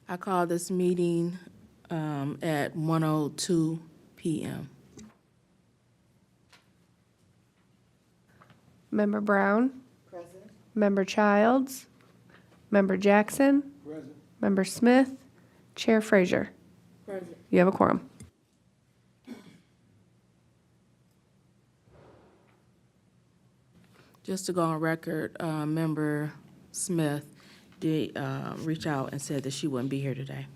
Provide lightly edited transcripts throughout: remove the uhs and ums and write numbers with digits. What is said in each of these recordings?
I call this meeting at 1:02 p.m. Member Brown? Member Childs? Member Jackson? Member Smith? Chair Frazier? You have a quorum. Just to go on record, Member Smith did reach out and said that she wouldn't be here today.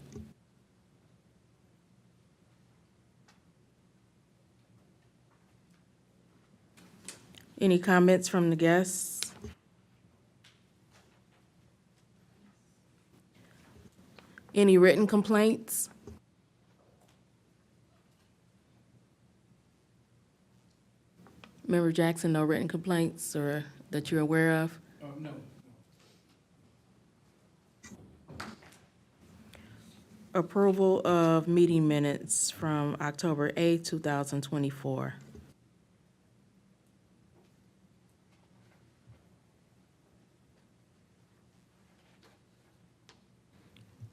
Any comments from the guests? Any written complaints? Member Jackson, no written complaints or that you're aware of? No. Approval of meeting minutes from October 8, 2024.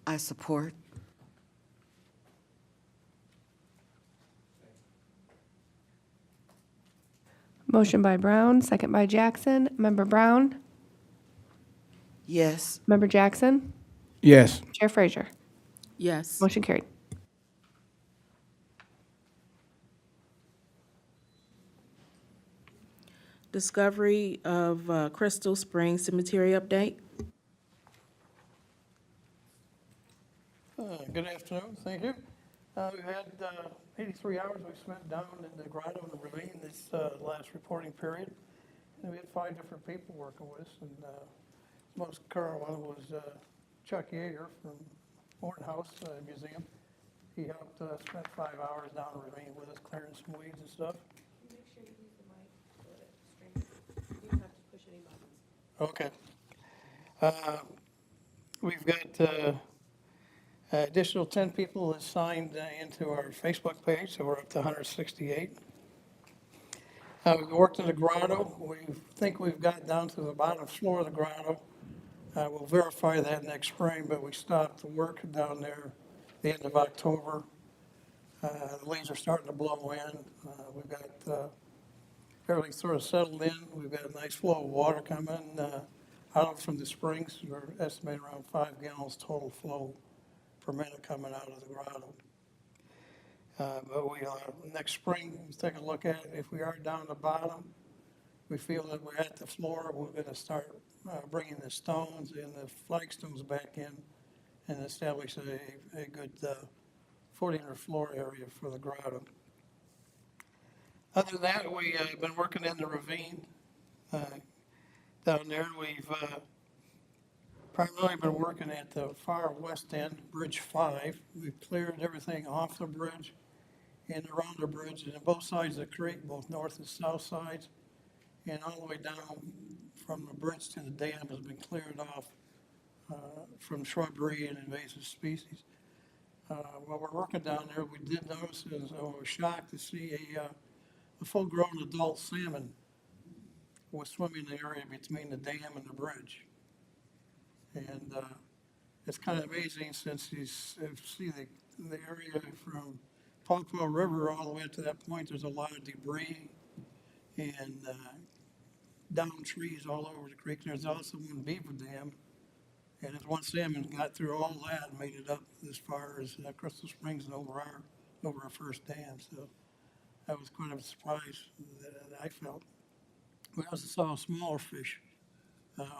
I support. Motion by Brown, second by Jackson. Member Brown? Yes. Member Jackson? Yes. Chair Frazier? Yes. Motion carried. Discovery of Crystal Springs Cemetery update. Good afternoon, thank you. We've had 83 hours we spent down in the grotto and the ravine this last reporting period. And we had 5 different people working with us, and the most current one was Chuck Yeager from Morehouse Museum. He helped spend 5 hours down the ravine with us, clearing some weeds and stuff. Make sure you use the mic so that it's straight. You don't have to push any buttons. Okay. We've got additional 10 people that signed into our Facebook page, so we're up to 168. We worked in the grotto. We think we've got down to the bottom floor of the grotto. We'll verify that next spring, but we stopped the work down there the end of October. The leaves are starting to blow in. We've got everything sort of settled in. We've got a nice flow of water coming out from the springs. We're estimating around 5 gallons total flow per minute coming out of the grotto. But we next spring, we'll take a look at it. If we are down the bottom, we feel that we're at the floor, we're going to start bringing the stones and the flagstones back in and establish a good footing or floor area for the grotto. Other than that, we have been working in the ravine down there. We've primarily been working at the far west end, Bridge 5. We've cleared everything off the bridge and around the bridge and on both sides of the creek, both north and south sides, and all the way down from the bridge to the dam has been cleared off from shrubbery and invasive species. While we're working down there, we did notice, and I was shocked to see a full-grown adult salmon was swimming in the area between the dam and the bridge. And it's kind of amazing since you see the area from Pawpaw River all the way up to that point, there's a lot of debris and down trees all over the creek. There's also one beaver dam, and this one salmon got through all that and made it up as far as Crystal Springs and over our first dam. So that was quite a surprise that I felt. We also saw a smaller fish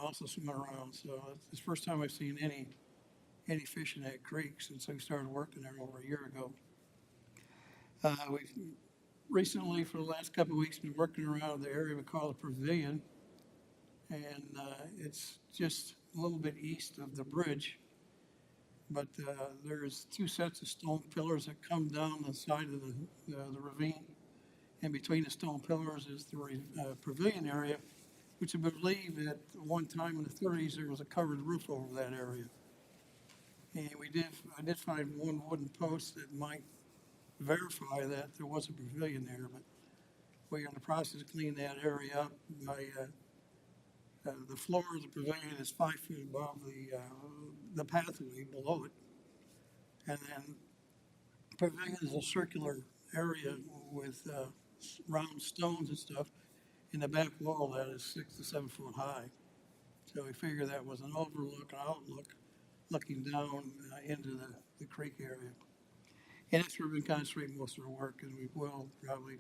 also swimming around. So it's the first time I've seen any fish in that creek since we started working there over a year ago. We've recently, for the last couple of weeks, been working around the area we call the Pavilion, and it's just a little bit east of the bridge. But there's 2 sets of stone pillars that come down the side of the ravine, and between the stone pillars is the pavilion area, which I believe at one time in the 30s there was a covered roof over that area. And I did find one wooden post that might verify that there was a pavilion there, but we're in the process of cleaning that area up. By the floor of the pavilion is 5 feet above the pathway below it, And then pavilion is a circular area with round stones and stuff. And the back wall of that is 6 to 7 foot high. So we figured that was an overlook, an outlook, looking down into the creek area. And that's where we've been concentrating most of our work, and we will probably,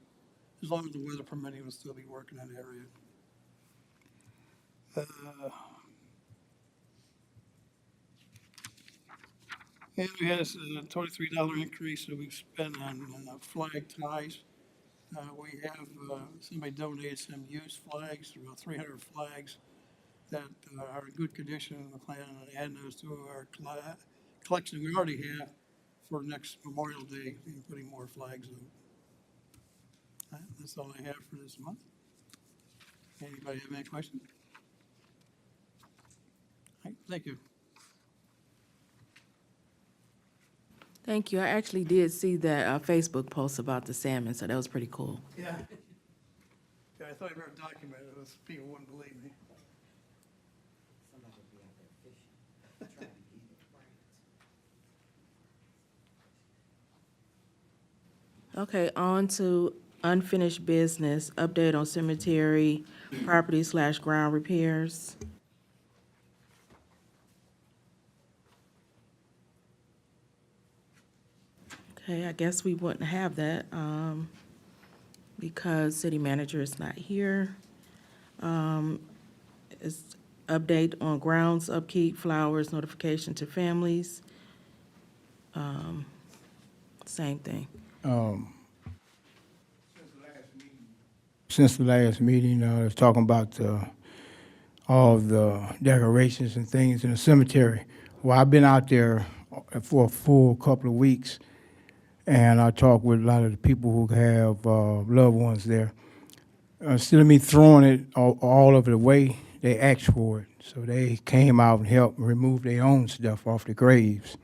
as long as the weather permitting, we'll still be working in that area. And we had a $23 increase that we've spent on flag ties. We have, somebody donated some used flags, about 300 flags that are in good condition. We're planning on adding those to our collection we already have for next Memorial Day and putting more flags on. That's all I have for this month. Anybody have any questions? All right, thank you. Thank you. I actually did see that Facebook post about the salmon, so that was pretty cool. Yeah. Yeah, I thought I better document it, else people wouldn't believe me. Okay, on to unfinished business, update on cemetery property/ground repairs. Okay, I guess we wouldn't have that, because city manager is not here. It's update on grounds upkeep, flowers, notification to families. Same thing. Since the last meeting, I was talking about all the decorations and things in the cemetery. Well, I've been out there for a full couple of weeks, and I talked with a lot of the people who have loved ones there. Instead of me throwing it all over the way, they asked for it. So they came out and helped remove their own stuff off the graves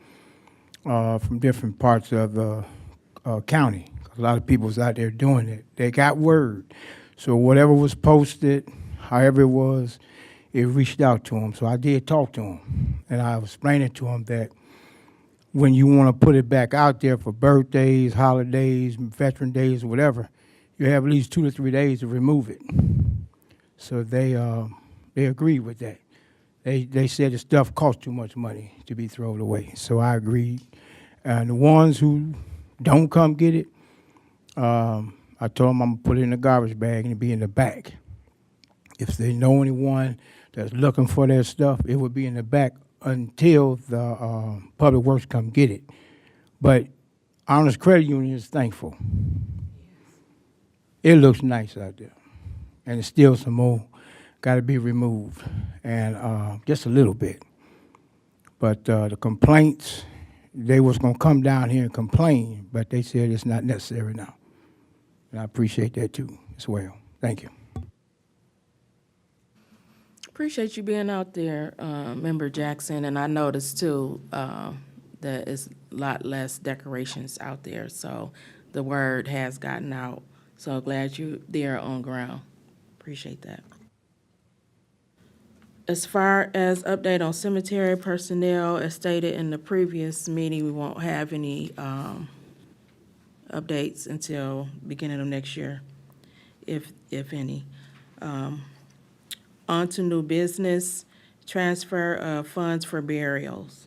from different parts of the county. A lot of people was out there doing it. They got word. So whatever was posted, however it was, it reached out to them. So I did talk to them. And I was explaining to them that when you want to put it back out there for birthdays, holidays, veteran days, or whatever, you have at least 2 to 3 days to remove it. So they agreed with that. They said the stuff cost too much money to be thrown away. So I agreed. And the ones who don't come get it, I told them I'm going to put it in a garbage bag and it'll be in the back. If they know anyone that's looking for their stuff, it would be in the back until the Public Works come get it. But Honest Credit Union is thankful. It looks nice out there. And there's still some more got to be removed, and just a little bit. But the complaints, they was going to come down here and complain, but they said it's not necessary now. And I appreciate that too as well. Thank you. Appreciate you being out there, Member Jackson, and I noticed too that it's a lot less decorations out there, so the word has gotten out. So glad you're there on ground. Appreciate that. As far as update on cemetery personnel, as stated in the previous meeting, we won't have any updates until beginning of next year, if any. On to new business, transfer of funds for burials.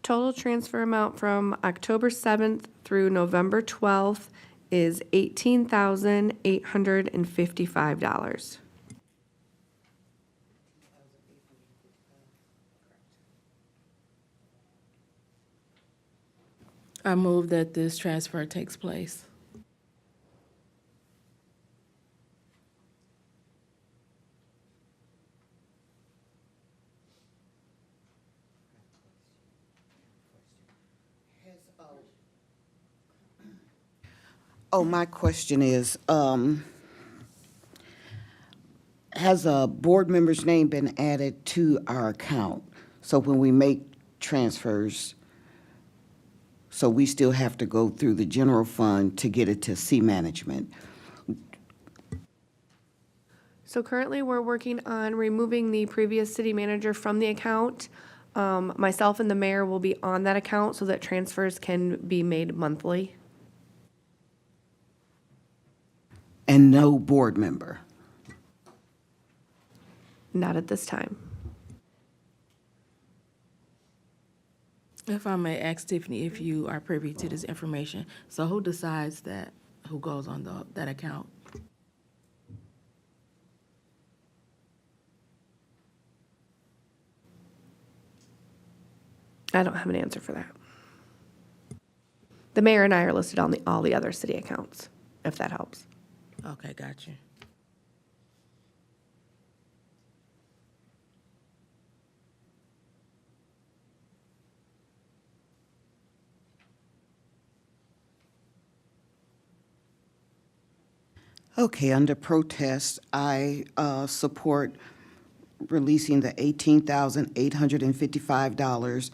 Total transfer amount from October 7th through November 12th is $18,855. I move that this transfer takes place. Oh, my question is, has a board member's name been added to our account? So when we make transfers, So we still have to go through the general fund to get it to C management. So currently, we're working on removing the previous city manager from the account. Myself and the mayor will be on that account so that transfers can be made monthly. And no board member. Not at this time. If I may ask Tiffany, if you are privy to this information, so who decides that, who goes on that account? I don't have an answer for that. The mayor and I are listed on all the other city accounts, if that helps. Okay, got you. Okay, under protest, I support releasing the $18,855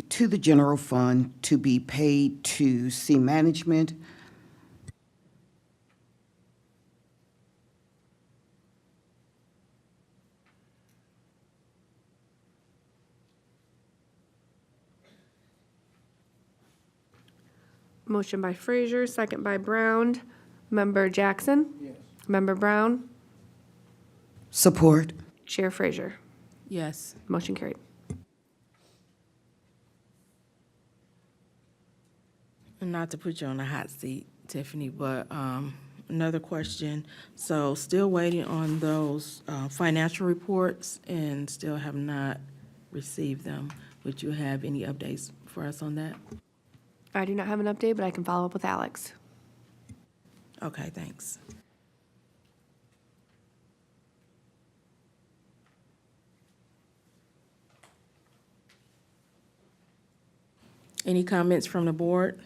to the general fund to be paid to C management. Motion by Frazier, second by Brown. Member Jackson? Yes. Member Brown? Support. Chair Frazier? Yes. Motion carried. And not to put you on the hot seat, Tiffany, but another question. So still waiting on those financial reports and still have not received them. Would you have any updates for us on that? I do not have an update, but I can follow up with Alex. Okay, thanks. Any comments from the board?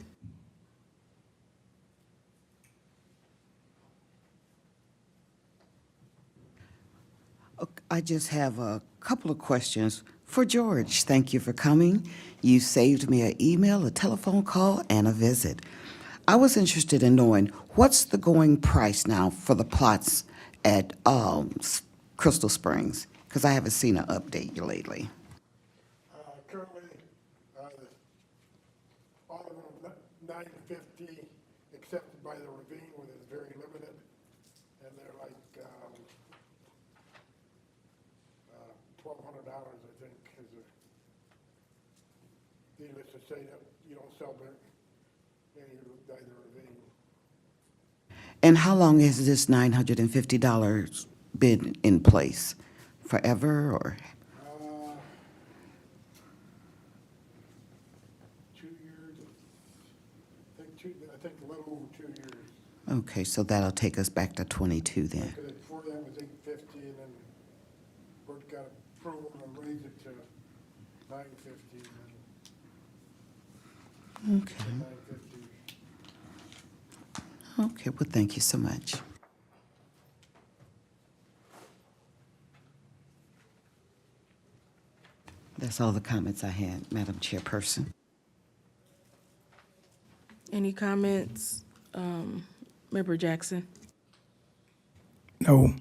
I just have a couple of questions for George. Thank you for coming. You saved me an email, a telephone call, and a visit. I was interested in knowing what's the going price now for the plots at Crystal Springs? Because I haven't seen an update lately. Currently, all of them, 950 accepted by the ravine, where it's very limited, and they're like $1,200, I think, is needless to say that you don't sell any by the ravine. And how long has this $950 been in place? Forever, or? 2 years, I think a little over 2 years. Okay, so that'll take us back to 22 then. Because before that was 850, and then Bert got approval and raised it to 950, and Okay. then 950. Okay, well, thank you so much. That's all the comments I had, Madam Chairperson. Any comments, Member Jackson? No.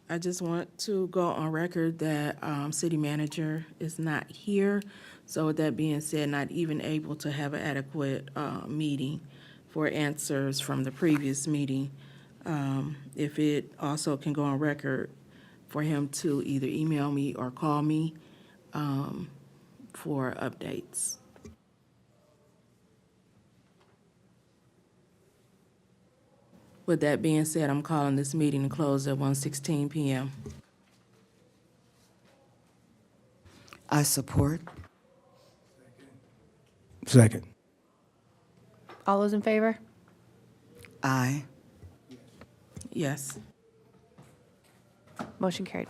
I just want to go on record that city manager is not here. So with that being said, not even able to have an adequate meeting for answers from the previous meeting. If it also can go on record for him to either email me or call me for updates. With that being said, I'm calling this meeting to close at 1:16 p.m. I support. Second. All those in favor? Aye. Yes. Motion carried.